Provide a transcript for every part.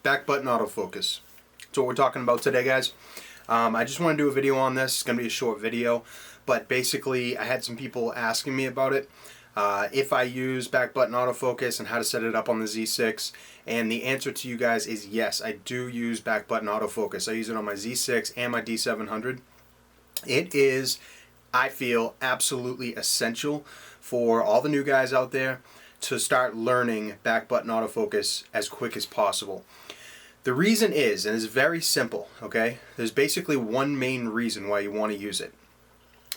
Back button autofocus. That's what we're talking about today, guys. I just want to do a video on this. It's going to be a short video, but basically I had some people asking me about it. If I use back button autofocus and how to set it up on the Z6, and the answer to you guys is yes, I do use back button autofocus. I use it on my Z6 and my D700. It is, I feel, absolutely essential for all the new guys out there to start learning back button autofocus as quick as possible. The reason is, and it's very simple, okay? There's basically one main reason why you want to use it.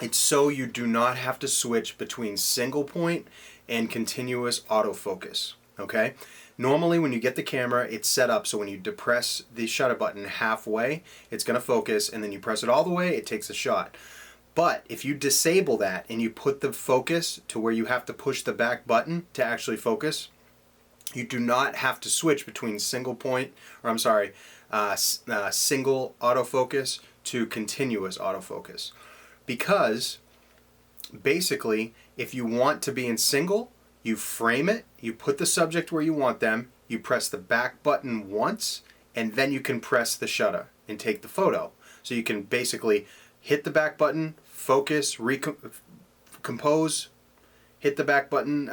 It's so you do not have to switch between single point and continuous autofocus, okay? Normally when you get the camera, it's set up so when you depress the shutter button halfway, it's going to focus, and then you press it all the way, it takes a shot. But if you disable that and you put the focus to where you have to push the back button to actually focus, you do not have to switch between single point, or I'm sorry, single autofocus to continuous autofocus. Because basically, if you want to be in single, you frame it, you put the subject where you want them, you press the back button once, and then you can press the shutter and take the photo. So you can basically hit the back button, focus, compose, hit the back button,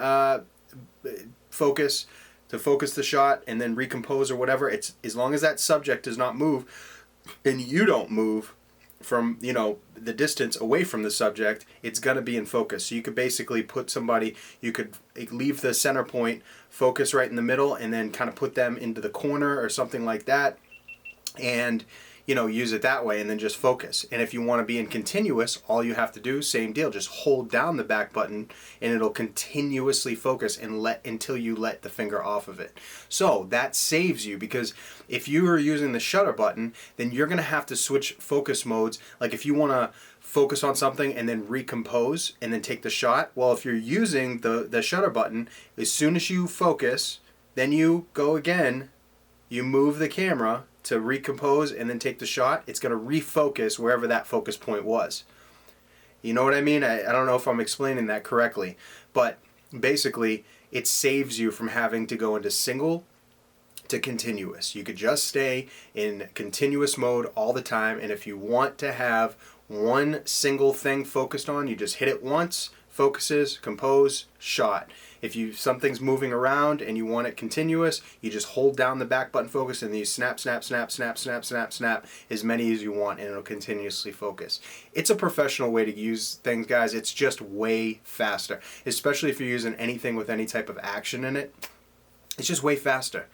focus to focus the shot, and then recompose or whatever. It's as long as that subject does not move and you don't move from, you know, the distance away from the subject, it's going to be in focus. So you could basically put somebody, you could leave the center point, focus right in the middle, and then kind of put them into the corner or something like that, and you know, use it that way, and then just focus. And if you want to be in continuous, all you have to do, same deal, just hold down the back button and it'll continuously focus and until you let the finger off of it. So that saves you, because if you are using the shutter button, then you're going to have to switch focus modes. Like if you want to focus on something and then recompose and then take the shot, well, if you're using the shutter button, as soon as you focus, then you go again, you move the camera to recompose and then take the shot, it's going to refocus wherever that focus point was. You know what I mean? I don't know if I'm explaining that correctly, but basically it saves you from having to go into single to continuous. You could just stay in continuous mode all the time, and if you want to have one single thing focused on, you just hit it once, focuses, compose, shot. If something's moving around and you want it continuous, you just hold down the back button focus and then you snap, snap, snap, snap, snap, snap, snap as many as you want, and it'll continuously focus. It's a professional way to use things, guys. It's just way faster, especially if you're using anything with any type of action in it. It's just way faster.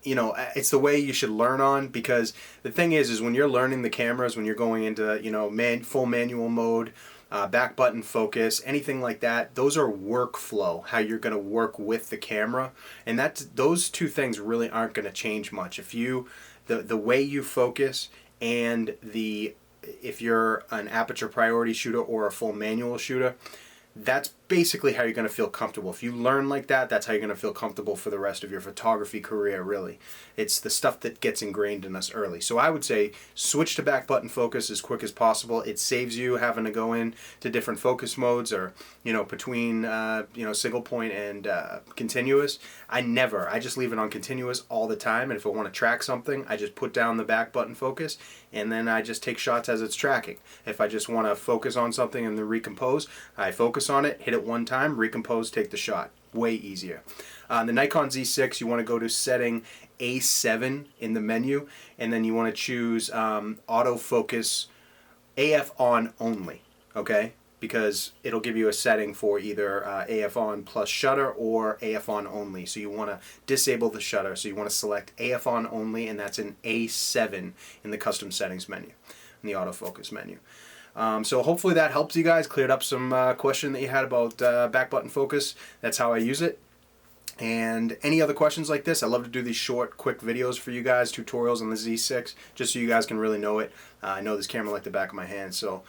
You know, it's the way you should learn on, because the thing is when you're learning the cameras, when you're going into, you know, full manual mode, back button focus, anything like that, those are workflow, how you're going to work with the camera, and those two things really aren't going to change much. If you, the way you focus, and if you're an aperture priority shooter or a full manual shooter, that's basically how you're going to feel comfortable. If you learn like that, that's how you're going to feel comfortable for the rest of your photography career, really. It's the stuff that gets ingrained in us early. So I would say switch to back button focus as quick as possible. It saves you having to go in to different focus modes, or, you know, between, you know, single point and continuous. I just leave it on continuous all the time, and if I want to track something, I just put down the back button focus, and then I just take shots as it's tracking. If I just want to focus on something and then recompose, I focus on it, hit it one time, recompose, take the shot. Way easier. The Nikon Z6, you want to go to setting A7 in the menu, and then you want to choose autofocus AF on only, okay? Because it'll give you a setting for either AF on plus shutter or AF on only. So you want to disable the shutter, so you want to select AF on only, and that's in A7 in the custom settings menu, in the autofocus menu. So hopefully that helps you guys, cleared up some question that you had about back button focus. That's how I use it. And any other questions like this, I love to do these short, quick videos for you guys, tutorials on the Z6, just so you guys can really know it. I know this camera like the back of my hand. So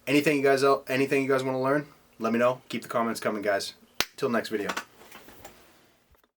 anything you guys want to learn, let me know. Keep the comments coming, guys. Till next video.